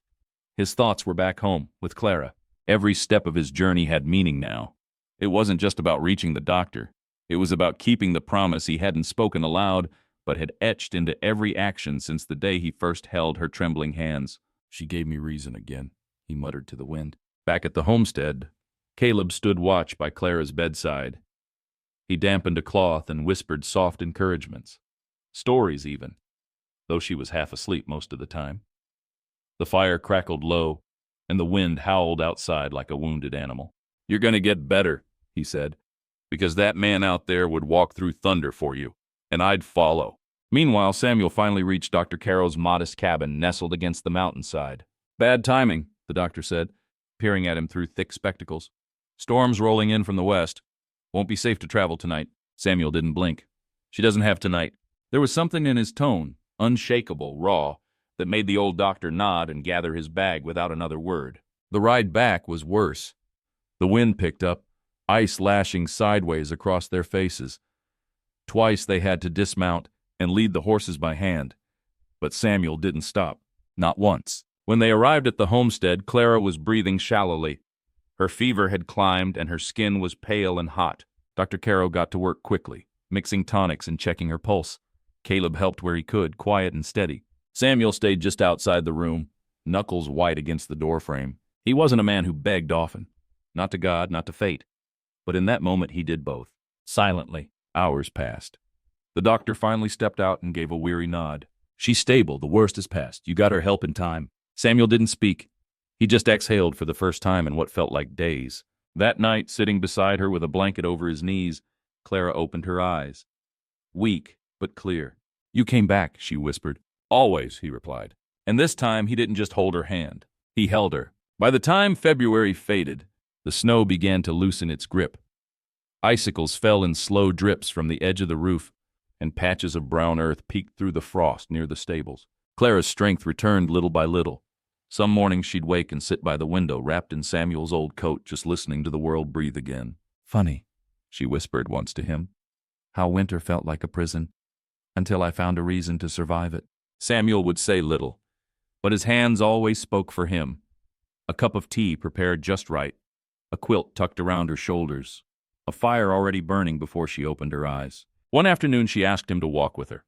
His thoughts were back home, with Clara. Every step of his journey had meaning now. It wasn't just about reaching the doctor. It was about keeping the promise he hadn't spoken aloud, but had etched into every action since the day he first held her trembling hands. "She gave me reason again," he muttered to the wind. Back at the homestead, Caleb stood watch by Clara's bedside. He dampened a cloth and whispered soft encouragements. Stories, even, though she was half asleep most of the time. The fire crackled low, and the wind howled outside like a wounded animal. "You're going to get better," he said, "because that man out there would walk through thunder for you, and I'd follow." Meanwhile, Samuel finally reached Dr. Caro's modest cabin nestled against the mountainside. "Bad timing," the doctor said, peering at him through thick spectacles. "Storm's rolling in from the west. Won't be safe to travel tonight." Samuel didn't blink. "She doesn't have tonight." There was something in his tone, unshakable, raw, that made the old doctor nod and gather his bag without another word. The ride back was worse. The wind picked up, ice lashing sideways across their faces. Twice they had to dismount and lead the horses by hand. But Samuel didn't stop, not once. When they arrived at the homestead, Clara was breathing shallowly. Her fever had climbed and her skin was pale and hot. Dr. Caro got to work quickly, mixing tonics and checking her pulse. Caleb helped where he could, quiet and steady. Samuel stayed just outside the room, knuckles white against the doorframe. He wasn't a man who begged often. Not to God, not to fate. But in that moment he did both. Silently, hours passed. The doctor finally stepped out and gave a weary nod. She's stable. The worst is past. You got her help in time. Samuel didn't speak. He just exhaled for the first time in what felt like days. That night, sitting beside her with a blanket over his knees, Clara opened her eyes. Weak, but clear. You came back, she whispered. Always, he replied. And this time he didn't just hold her hand. He held her. By the time February faded, the snow began to loosen its grip. Icicles fell in slow drips from the edge of the roof, and patches of brown earth peeked through the frost near the stables. Clara's strength returned little by little. Some mornings she'd wake and sit by the window, wrapped in Samuel's old coat, just listening to the world breathe again. Funny, she whispered once to him, how winter felt like a prison, until I found a reason to survive it. Samuel would say little, but his hands always spoke for him. A cup of tea prepared just right, a quilt tucked around her shoulders, a fire already burning before she opened her eyes. One afternoon she asked him to walk with her.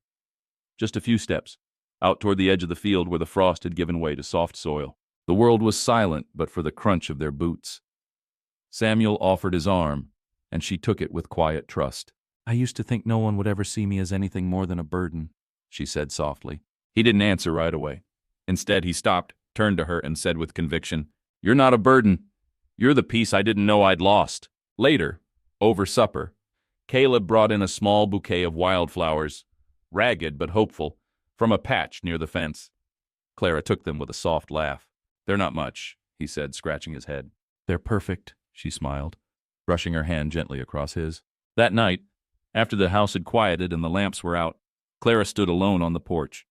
Just a few steps, out toward the edge of the field where the frost had given way to soft soil. The world was silent but for the crunch of their boots. Samuel offered his arm, and she took it with quiet trust. I used to think no one would ever see me as anything more than a burden, she said softly. He didn't answer right away. Instead, he stopped, turned to her, and said with conviction, You're not a burden. You're the piece I didn't know I'd lost. Later, over supper, Caleb brought in a small bouquet of wildflowers, ragged but hopeful, from a patch near the fence. Clara took them with a soft laugh. They're not much, he said, scratching his head. They're perfect, she smiled, brushing her hand gently across his. That night, after the house had quieted and the lamps were out, Clara stood alone on the porch.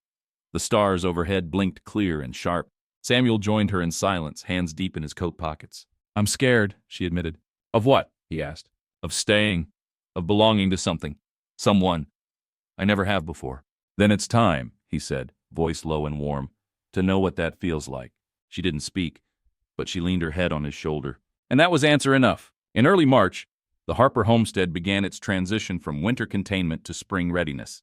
The stars overhead blinked clear and sharp. Samuel joined her in silence, hands deep in his coat pockets. I'm scared, she admitted. Of what? He asked. Of staying. Of belonging to something. Someone. I never have before. Then it's time, he said, voice low and warm, to know what that feels like. She didn't speak, but she leaned her head on his shoulder. And that was answer enough. In early March, the Harper homestead began its transition from winter containment to spring readiness.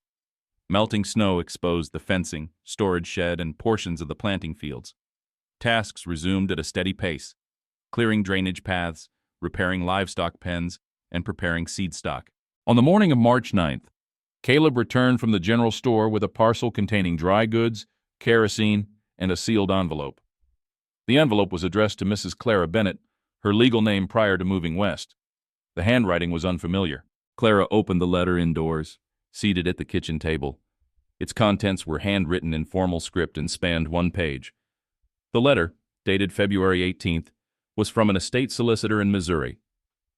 Melting snow exposed the fencing, storage shed, and portions of the planting fields. Tasks resumed at a steady pace, clearing drainage paths, repairing livestock pens, and preparing seed stock. On the morning of March 9th, Caleb returned from the general store with a parcel containing dry goods, kerosene, and a sealed envelope. The envelope was addressed to Mrs. Clara Bennett, her legal name prior to moving west. The handwriting was unfamiliar. Clara opened the letter indoors, seated at the kitchen table. Its contents were handwritten in formal script and spanned one page. The letter, dated February 18th, was from an estate solicitor in Missouri.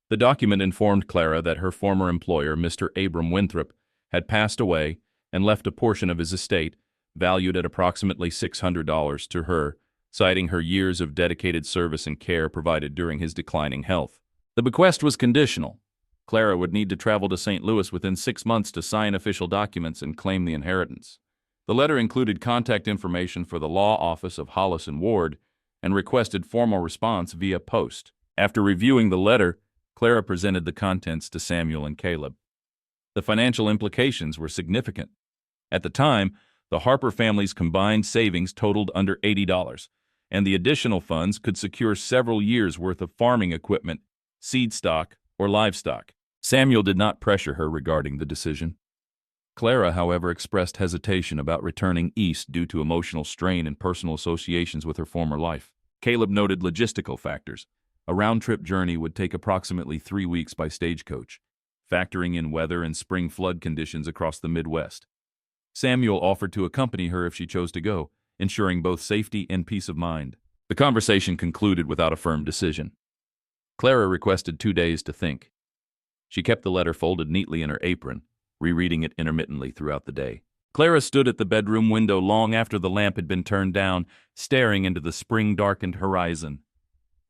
The document informed Clara that her former employer, Mr. Abram Winthrop, had passed away and left a portion of his estate, valued at approximately $600, to her, citing her years of dedicated service and care provided during his declining health. The bequest was conditional. Clara would need to travel to St. Louis within 6 months to sign official documents and claim the inheritance. The letter included contact information for the law office of Hollis and Ward and requested formal response via post. After reviewing the letter, Clara presented the contents to Samuel and Caleb. The financial implications were significant. At the time, the Harper family's combined savings totaled under $80, and the additional funds could secure several years' worth of farming equipment, seed stock, or livestock. Samuel did not pressure her regarding the decision. Clara, however, expressed hesitation about returning east due to emotional strain and personal associations with her former life. Caleb noted logistical factors. A round-trip journey would take approximately 3 weeks by stagecoach, factoring in weather and spring flood conditions across the Midwest. Samuel offered to accompany her if she chose to go, ensuring both safety and peace of mind. The conversation concluded without a firm decision. Clara requested 2 days to think. She kept the letter folded neatly in her apron, rereading it intermittently throughout the day. Clara stood at the bedroom window long after the lamp had been turned down, staring into the spring-darkened horizon.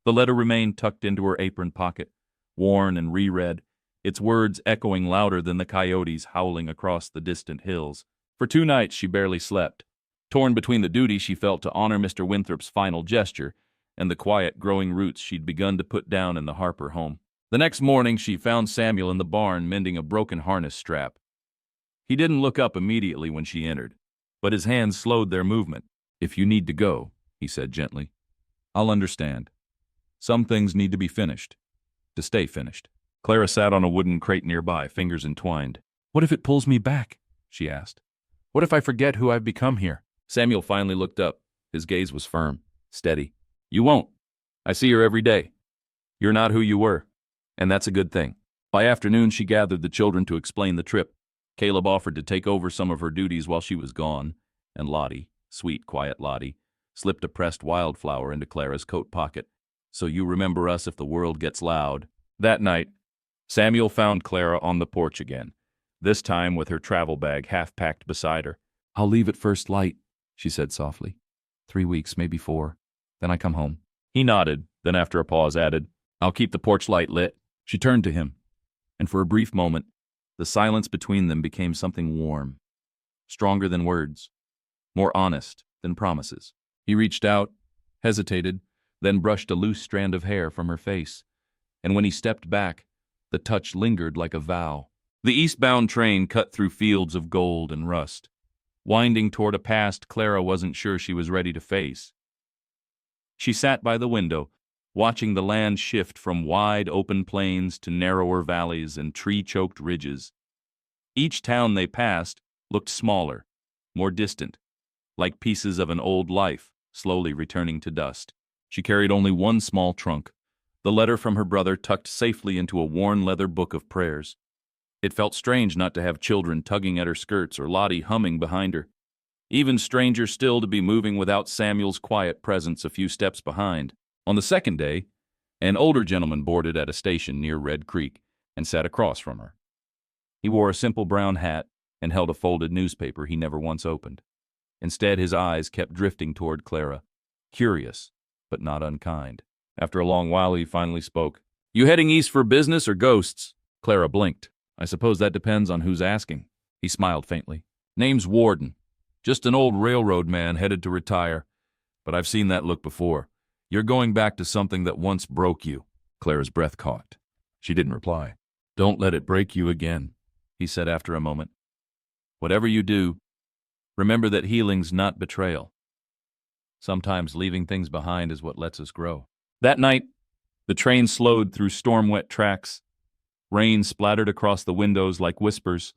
The letter remained tucked into her apron pocket, worn and reread, its words echoing louder than the coyotes howling across the distant hills. For 2 nights she barely slept, torn between the duty she felt to honor Mr. Winthrop's final gesture and the quiet growing roots she'd begun to put down in the Harper home. The next morning she found Samuel in the barn mending a broken harness strap. He didn't look up immediately when she entered, but his hands slowed their movement. If you need to go, he said gently, I'll understand. Some things need to be finished, to stay finished. Clara sat on a wooden crate nearby, fingers entwined. What if it pulls me back? She asked. What if I forget who I've become here? Samuel finally looked up. His gaze was firm, steady. You won't. I see her every day. You're not who you were, and that's a good thing. By afternoon, she gathered the children to explain the trip. Caleb offered to take over some of her duties while she was gone, and Lottie, sweet, quiet Lottie, slipped a pressed wildflower into Clara's coat pocket. So you remember us if the world gets loud. That night, Samuel found Clara on the porch again, this time with her travel bag half-packed beside her. I'll leave at first light, she said softly. 3 weeks, maybe 4. Then I come home. He nodded, then after a pause added, I'll keep the porch light lit. She turned to him, and for a brief moment, the silence between them became something warm, stronger than words, more honest than promises. He reached out, hesitated, then brushed a loose strand of hair from her face, and when he stepped back, the touch lingered like a vow. The eastbound train cut through fields of gold and rust, winding toward a past Clara wasn't sure she was ready to face. She sat by the window, watching the land shift from wide open plains to narrower valleys and tree-choked ridges. Each town they passed looked smaller, more distant, like pieces of an old life slowly returning to dust. She carried only one small trunk, the letter from her brother tucked safely into a worn leather book of prayers. It felt strange not to have children tugging at her skirts or Lottie humming behind her. Even stranger still to be moving without Samuel's quiet presence a few steps behind. On the second day, an older gentleman boarded at a station near Red Creek and sat across from her. He wore a simple brown hat and held a folded newspaper he never once opened. Instead, his eyes kept drifting toward Clara, curious, but not unkind. After a long while, he finally spoke. You heading east for business or ghosts? Clara blinked. I suppose that depends on who's asking. He smiled faintly. Name's Warden. Just an old railroad man headed to retire. But I've seen that look before. You're going back to something that once broke you. Clara's breath caught. She didn't reply. Don't let it break you again, he said after a moment. Whatever you do, remember that healing's not betrayal. Sometimes leaving things behind is what lets us grow. That night, the train slowed through storm-wet tracks. Rain splattered across the windows like whispers.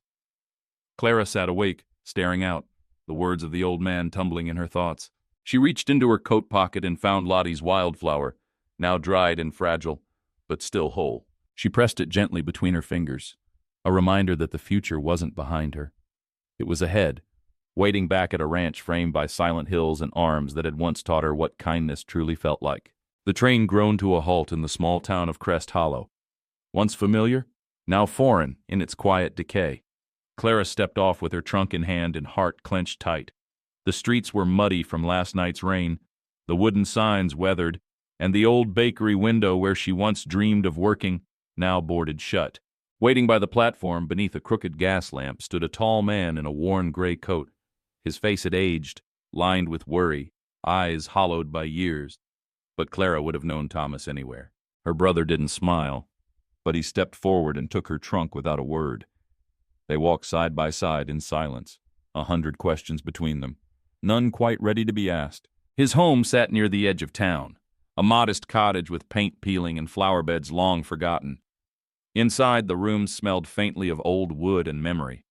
Clara sat awake, staring out, the words of the old man tumbling in her thoughts. She reached into her coat pocket and found Lottie's wildflower, now dried and fragile, but still whole. She pressed it gently between her fingers, a reminder that the future wasn't behind her. It was ahead, waiting back at a ranch framed by silent hills and arms that had once taught her what kindness truly felt like. The train groaned to a halt in the small town of Crest Hollow. Once familiar, now foreign in its quiet decay. Clara stepped off with her trunk in hand and heart clenched tight. The streets were muddy from last night's rain, the wooden signs weathered, and the old bakery window where she once dreamed of working now boarded shut. Waiting by the platform beneath a crooked gas lamp stood a tall man in a worn gray coat. His face had aged, lined with worry, eyes hollowed by years. But Clara would have known Thomas anywhere. Her brother didn't smile, but he stepped forward and took her trunk without a word. They walked side by side in silence, 100 questions between them, none quite ready to be asked. His home sat near the edge of town, a modest cottage with paint peeling and flower beds long forgotten. Inside, the room smelled faintly of old wood and memory.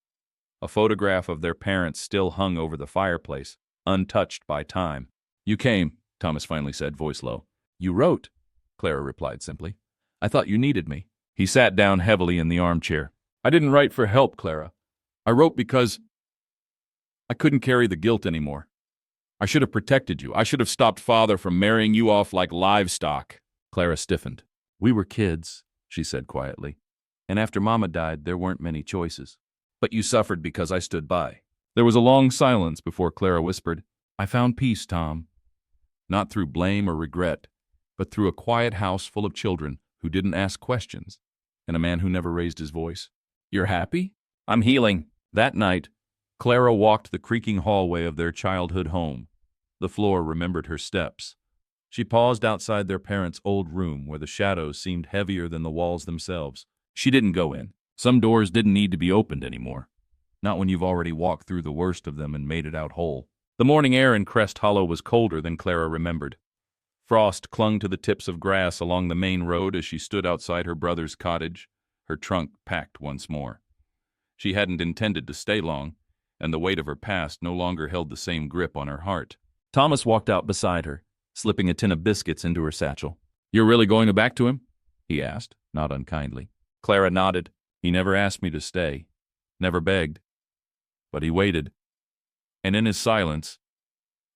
A photograph of their parents still hung over the fireplace, untouched by time. You came, Thomas finally said, voice low. You wrote, Clara replied simply. I thought you needed me. He sat down heavily in the armchair. I didn't write for help, Clara. I wrote because I couldn't carry the guilt anymore. I should have protected you. I should have stopped Father from marrying you off like livestock. Clara stiffened. We were kids, she said quietly, and after Mama died, there weren't many choices. But you suffered because I stood by. There was a long silence before Clara whispered, I found peace, Tom. Not through blame or regret, but through a quiet house full of children who didn't ask questions, and a man who never raised his voice. You're happy? I'm healing. That night, Clara walked the creaking hallway of their childhood home. The floor remembered her steps. She paused outside their parents' old room where the shadows seemed heavier than the walls themselves. She didn't go in. Some doors didn't need to be opened anymore. Not when you've already walked through the worst of them and made it out whole. The morning air in Crest Hollow was colder than Clara remembered. Frost clung to the tips of grass along the main road as she stood outside her brother's cottage, her trunk packed once more. She hadn't intended to stay long, and the weight of her past no longer held the same grip on her heart. Thomas walked out beside her, slipping a tin of biscuits into her satchel. "You're really going back to him?" he asked, not unkindly. Clara nodded. "He never asked me to stay, never begged. But he waited. And in his silence,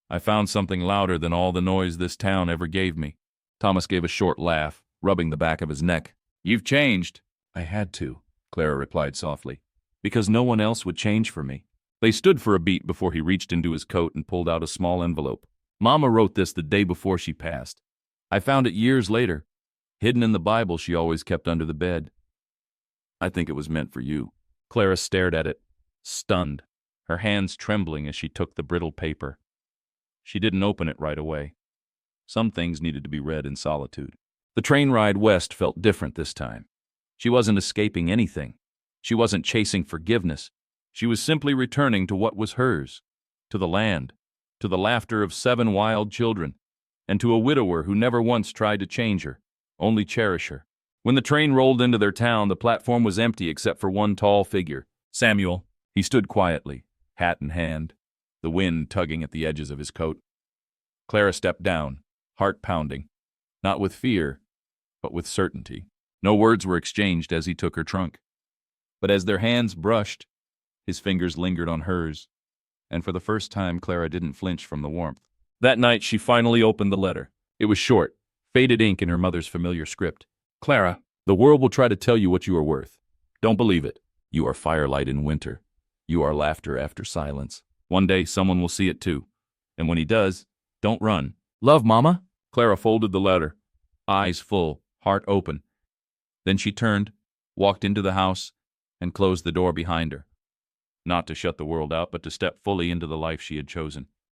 I found something louder than all the noise this town ever gave me." Thomas gave a short laugh, rubbing the back of his neck. "You've changed." "I had to," Clara replied softly, "because no one else would change for me." They stood for a beat before he reached into his coat and pulled out a small envelope. "Mama wrote this the day before she passed. I found it years later, hidden in the Bible she always kept under the bed. I think it was meant for you." Clara stared at it, stunned, her hands trembling as she took the brittle paper. She didn't open it right away. Some things needed to be read in solitude. The train ride west felt different this time. She wasn't escaping anything. She wasn't chasing forgiveness. She was simply returning to what was hers, to the land, to the laughter of 7 wild children, and to a widower who never once tried to change her, only cherish her. When the train rolled into their town, the platform was empty except for one tall figure, Samuel. He stood quietly, hat in hand, the wind tugging at the edges of his coat. Clara stepped down, heart pounding, not with fear, but with certainty. No words were exchanged as he took her trunk. But as their hands brushed, his fingers lingered on hers, and for the first time Clara didn't flinch from the warmth. That night she finally opened the letter. It was short, faded ink in her mother's familiar script. "Clara, the world will try to tell you what you are worth. Don't believe it. You are firelight in winter. You are laughter after silence. One day someone will see it too. And when he does, don't run. Love, Mama." Clara folded the letter, eyes full, heart open. Then she turned, walked into the house, and closed the door behind her. Not to shut the world out, but to step fully into the life she had chosen.